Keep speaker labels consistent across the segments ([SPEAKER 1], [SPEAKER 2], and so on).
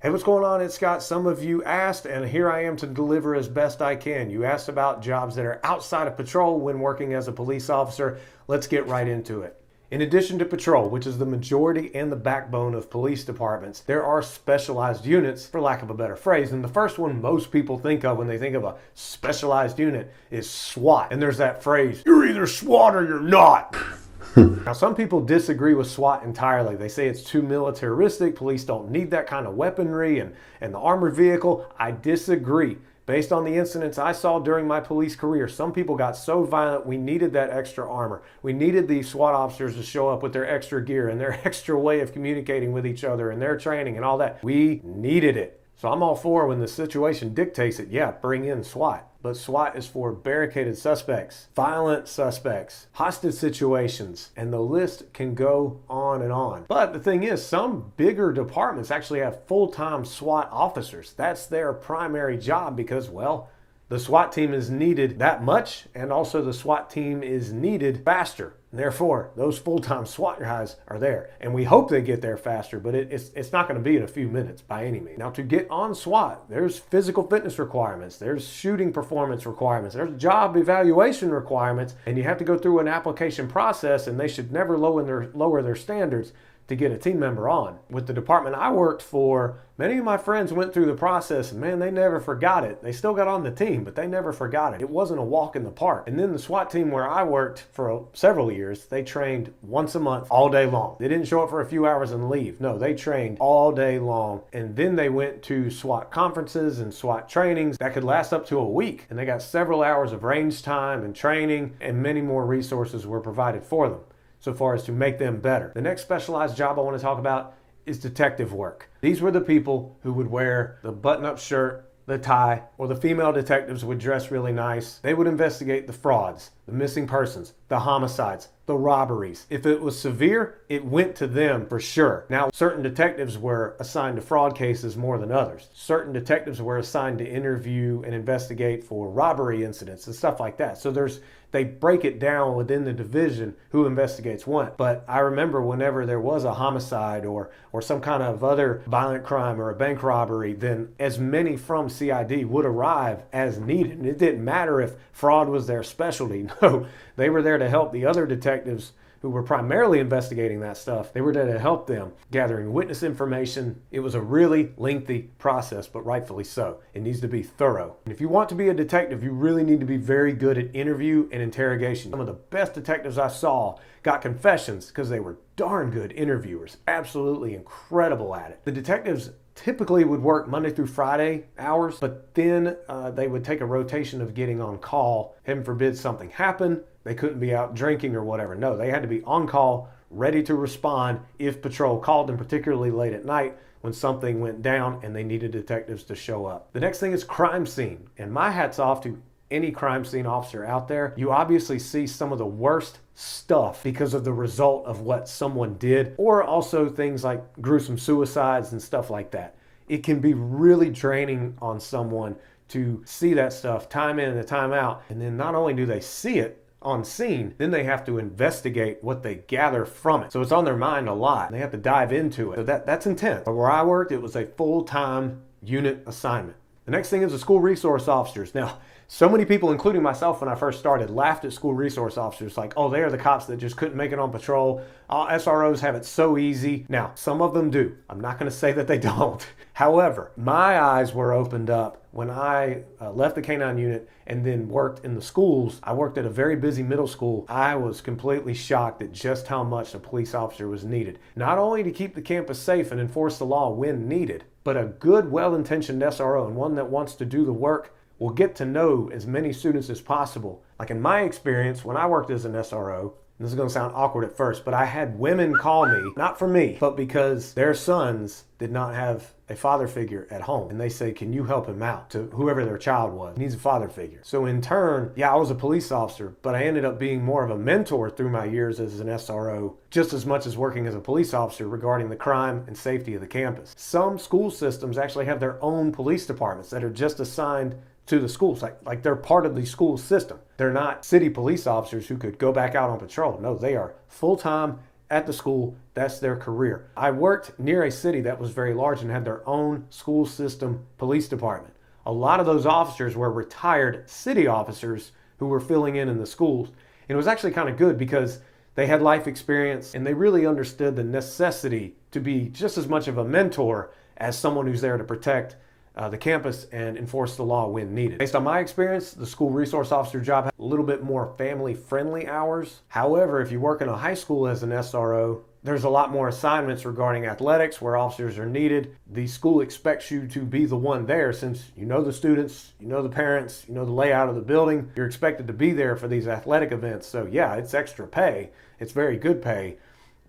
[SPEAKER 1] Hey, what's going on? It's Scott. Some of you asked, and here I am to deliver as best I can. You asked about jobs that are outside of patrol when working as a police officer. Let's get right into it. In addition to patrol, which is the majority and the backbone of police departments, there are specialized units, for lack of a better phrase. And the first one most people think of when they think of a specialized unit is SWAT. And there's that phrase, you're either SWAT or you're not. Now, some people disagree with SWAT entirely. They say it's too militaristic. Police don't need that kind of weaponry and the armored vehicle. I disagree. Based on the incidents I saw during my police career, some people got so violent we needed that extra armor. We needed these SWAT officers to show up with their extra gear and their extra way of communicating with each other and their training and all that. We needed it. So I'm all for when the situation dictates it, yeah, bring in SWAT. But SWAT is for barricaded suspects, violent suspects, hostage situations, and the list can go on and on. But the thing is, some bigger departments actually have full-time SWAT officers. That's their primary job because, well, the SWAT team is needed that much, and also the SWAT team is needed faster. Therefore, those full-time SWAT guys are there. And we hope they get there faster, but it's not going to be in a few minutes by any means. Now, to get on SWAT, there's physical fitness requirements, there's shooting performance requirements, there's job evaluation requirements, and you have to go through an application process, and they should never lower their standards to get a team member on. With the department I worked for, many of my friends went through the process and man, they never forgot it. They still got on the team, but they never forgot it. It wasn't a walk in the park. And then the SWAT team where I worked for several years, they trained once a month, all day long. They didn't show up for a few hours and leave. No, they trained all day long. And then they went to SWAT conferences and SWAT trainings that could last up to a week. And they got several hours of range time and training, and many more resources were provided for them, so far as to make them better. The next specialized job I want to talk about is detective work. These were the people who would wear the button-up shirt, the tie, or the female detectives would dress really nice. They would investigate the frauds, the missing persons, the homicides, the robberies. If it was severe, it went to them for sure. Now, certain detectives were assigned to fraud cases more than others. Certain detectives were assigned to interview and investigate for robbery incidents and stuff like that. So they break it down within the division who investigates what. But I remember whenever there was a homicide or some kind of other violent crime or a bank robbery, then as many from CID would arrive as needed. And it didn't matter if fraud was their specialty. No, they were there to help the other detectives who were primarily investigating that stuff. They were there to help them, gathering witness information. It was a really lengthy process, but rightfully so. It needs to be thorough. And if you want to be a detective, you really need to be very good at interview and interrogation. Some of the best detectives I saw got confessions because they were darn good interviewers, absolutely incredible at it. The detectives typically would work Monday through Friday hours, but then they would take a rotation of getting on call. Heaven forbid something happened. They couldn't be out drinking or whatever. No, they had to be on call, ready to respond if patrol called them, particularly late at night when something went down and they needed detectives to show up. The next thing is crime scene. And my hat's off to any crime scene officer out there. You obviously see some of the worst stuff because of the result of what someone did, or also things like gruesome suicides and stuff like that. It can be really draining on someone to see that stuff time in and time out. And then not only do they see it on scene, then they have to investigate what they gather from it. So it's on their mind a lot. They have to dive into it. So that's intense. But where I worked, it was a full-time unit assignment. The next thing is the school resource officers. Now, so many people, including myself when I first started, laughed at school resource officers like, oh, they are the cops that just couldn't make it on patrol. SROs have it so easy. Now, some of them do. I'm not going to say that they don't. However, my eyes were opened up when I left the K-9 unit and then worked in the schools. I worked at a very busy middle school. I was completely shocked at just how much a police officer was needed. Not only to keep the campus safe and enforce the law when needed, but a good, well-intentioned SRO and one that wants to do the work will get to know as many students as possible. Like in my experience, when I worked as an SRO, and this is going to sound awkward at first, but I had women call me, not for me, but because their sons did not have a father figure at home. And they say, can you help him out? To whoever their child was, he needs a father figure. So in turn, yeah, I was a police officer, but I ended up being more of a mentor through my years as an SRO, just as much as working as a police officer regarding the crime and safety of the campus. Some school systems actually have their own police departments that are just assigned to the schools, like they're part of the school system. They're not city police officers who could go back out on patrol. No, they are full-time at the school, that's their career. I worked near a city that was very large and had their own school system police department. A lot of those officers were retired city officers who were filling in the schools. And it was actually kind of good because they had life experience and they really understood the necessity to be just as much of a mentor as someone who's there to protect the campus and enforce the law when needed. Based on my experience, the school resource officer job had a little bit more family-friendly hours. However, if you work in a high school as an SRO, there's a lot more assignments regarding athletics where officers are needed. The school expects you to be the one there since you know the students, you know the parents, you know the layout of the building. You're expected to be there for these athletic events. So yeah, it's extra pay. It's very good pay,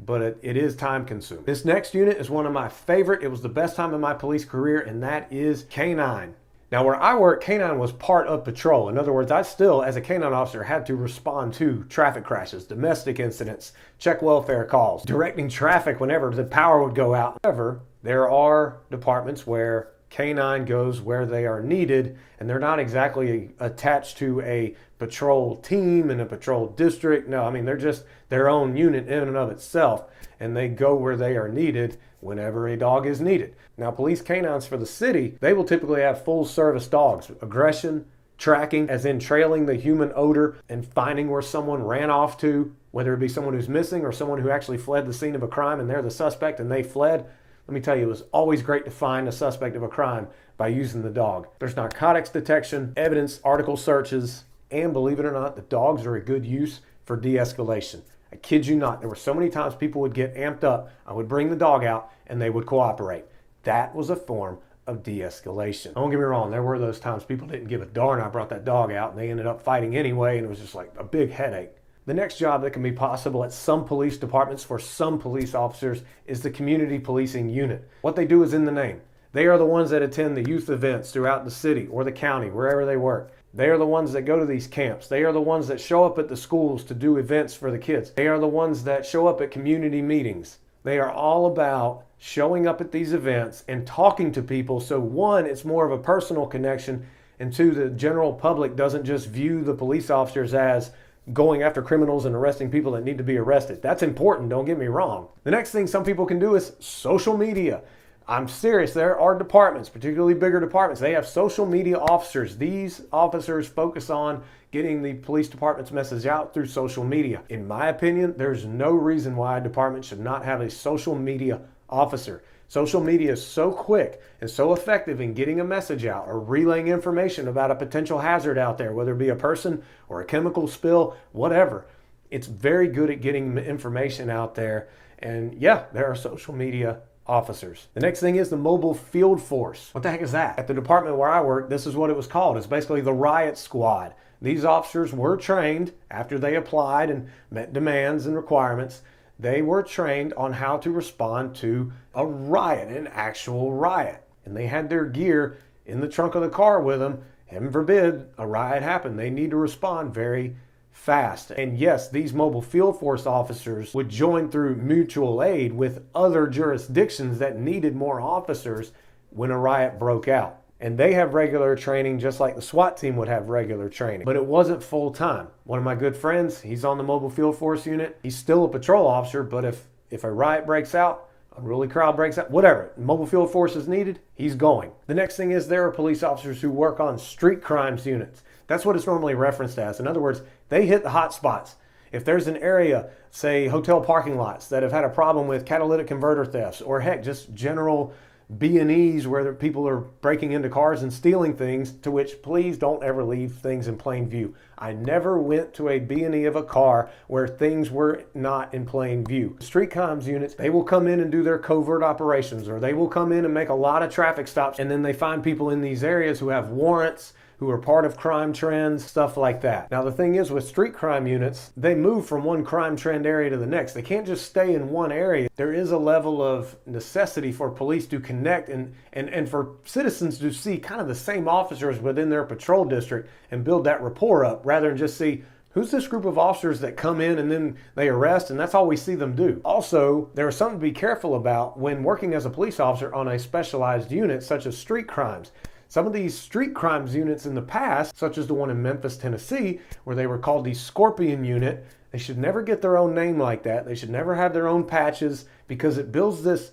[SPEAKER 1] but it is time consuming. This next unit is one of my favorite. It was the best time in my police career, and that is K9. Now, where I work, K9 was part of patrol. In other words, I still, as a K9 officer, had to respond to traffic crashes, domestic incidents, check welfare calls, directing traffic whenever the power would go out. However, there are departments where K9 goes where they are needed, and they're not exactly attached to a patrol team in a patrol district. No, I mean, they're just their own unit in and of itself, and they go where they are needed whenever a dog is needed. Now, police canines for the city, they will typically have full service dogs. Aggression, tracking, as in trailing the human odor and finding where someone ran off to, whether it be someone who's missing or someone who actually fled the scene of a crime and they're the suspect and they fled. Let me tell you, it was always great to find a suspect of a crime by using the dog. There's narcotics detection, evidence, article searches, and believe it or not, the dogs are a good use for de-escalation. I kid you not, there were so many times people would get amped up, I would bring the dog out, and they would cooperate. That was a form of de-escalation. Don't get me wrong, there were those times people didn't give a darn I brought that dog out, and they ended up fighting anyway, and it was just like a big headache. The next job that can be possible at some police departments for some police officers is the community policing unit. What they do is in the name. They are the ones that attend the youth events throughout the city or the county, wherever they work. They are the ones that go to these camps. They are the ones that show up at the schools to do events for the kids. They are the ones that show up at community meetings. They are all about showing up at these events and talking to people. So one, it's more of a personal connection, and two, the general public doesn't just view the police officers as going after criminals and arresting people that need to be arrested. That's important, don't get me wrong. The next thing some people can do is social media. I'm serious, there are departments, particularly bigger departments, they have social media officers. These officers focus on getting the police department's message out through social media. In my opinion, there's no reason why a department should not have a social media officer. Social media is so quick and so effective in getting a message out or relaying information about a potential hazard out there, whether it be a person or a chemical spill, whatever. It's very good at getting information out there. And yeah, there are social media officers. The next thing is the mobile field force. What the heck is that? At the department where I work, this is what it was called. It's basically the riot squad. These officers were trained after they applied and met demands and requirements. They were trained on how to respond to a riot, an actual riot. And they had their gear in the trunk of the car with them. Heaven forbid a riot happened. They need to respond very fast. And yes, these mobile field force officers would join through mutual aid with other jurisdictions that needed more officers when a riot broke out. And they have regular training just like the SWAT team would have regular training. But it wasn't full time. One of my good friends, he's on the mobile field force unit. He's still a patrol officer, but if a riot breaks out, unruly crowd breaks out, whatever, mobile field force is needed, he's going. The next thing is there are police officers who work on street crimes units. That's what it's normally referenced as. In other words, they hit the hot spots. If there's an area, say hotel parking lots, that have had a problem with catalytic converter thefts, or heck, just general B&Es where people are breaking into cars and stealing things, to which please don't ever leave things in plain view. I never went to a B&E of a car where things were not in plain view. Street comms units, they will come in and do their covert operations, or they will come in and make a lot of traffic stops, and then they find people in these areas who have warrants, who are part of crime trends, stuff like that. Now the thing is with street crime units, they move from one crime trend area to the next. They can't just stay in one area. There is a level of necessity for police to connect and for citizens to see kind of the same officers within their patrol district and build that rapport up rather than just see who's this group of officers that come in and then they arrest and that's all we see them do. Also, there is something to be careful about when working as a police officer on a specialized unit such as street crimes. Some of these street crimes units in the past, such as the one in Memphis, Tennessee, where they were called the Scorpion Unit, They should never get their own name like that. They should never have their own patches, because it builds this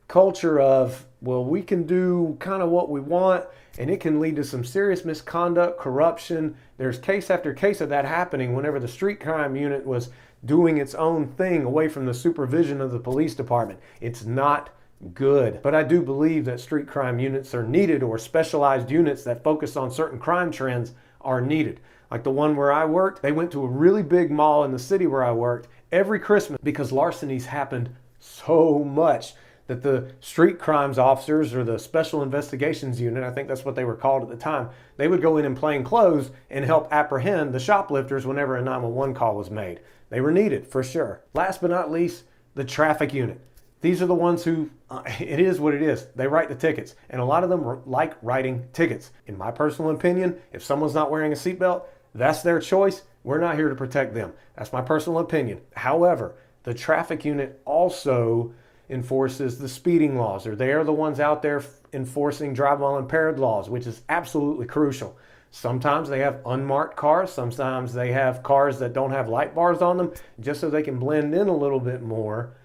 [SPEAKER 1] culture of, well, we can do kind of what we want, and it can lead to some serious misconduct, corruption. There's case after case of that happening whenever the street crime unit was doing its own thing away from the supervision of the police department. It's not good. But I do believe that street crime units are needed, or specialized units that focus on certain crime trends are needed. Like the one where I worked, they went to a really big mall in the city where I worked every Christmas because larcenies happened so much that the street crimes officers, or the special investigations unit, I think that's what they were called at the time, they would go in plain clothes and help apprehend the shoplifters whenever a 911 call was made. They were needed for sure. Last but not least, the traffic unit. These are the ones who, it is what it is. They write the tickets, and a lot of them like writing tickets. In my personal opinion, if someone's not wearing a seatbelt, that's their choice. We're not here to protect them. That's my personal opinion. However, the traffic unit also enforces the speeding laws, or they are the ones out there enforcing drive while impaired laws, which is absolutely crucial. Sometimes they have unmarked cars. Sometimes they have cars that don't have light bars on them, just so they can blend in a little bit more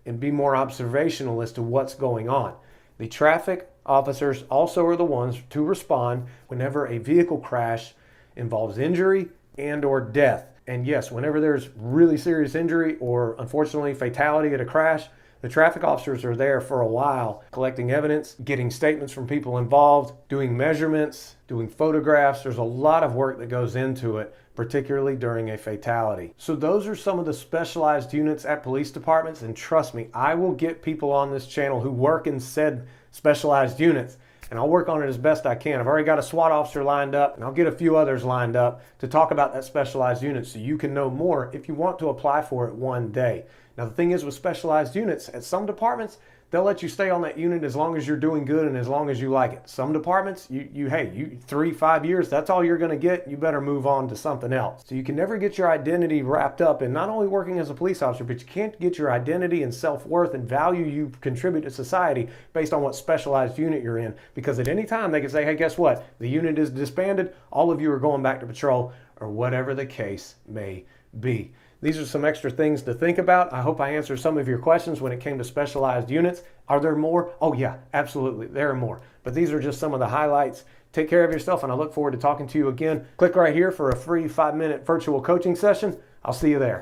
[SPEAKER 1] and be more observational as to what's going on. The traffic officers also are the ones to respond whenever a vehicle crash involves injury and or death. And yes, whenever there's really serious injury or unfortunately fatality at a crash, the traffic officers are there for a while, collecting evidence, getting statements from people involved, doing measurements, doing photographs. There's a lot of work that goes into it, particularly during a fatality. So those are some of the specialized units at police departments, and trust me, I will get people on this channel who work in said specialized units, and I'll work on it as best I can. I've already got a SWAT officer lined up, and I'll get a few others lined up to talk about that specialized unit so you can know more if you want to apply for it one day. Now, the thing is with specialized units, at some departments, they'll let you stay on that unit as long as you're doing good and as long as you like it. Some departments, you 3-5 years, that's all you're going to get. You better move on to something else. So you can never get your identity wrapped up in not only working as a police officer, but you can't get your identity and self-worth and value you contribute to society based on what specialized unit you're in. Because at any time they can say, hey, guess what? The unit is disbanded. All of you are going back to patrol, or whatever the case may be. These are some extra things to think about. I hope I answered some of your questions when it came to specialized units. Are there more? Oh yeah, absolutely, there are more. But these are just some of the highlights. Take care of yourself, and I look forward to talking to you again. Click right here for a free 5-minute virtual coaching session. I'll see you there.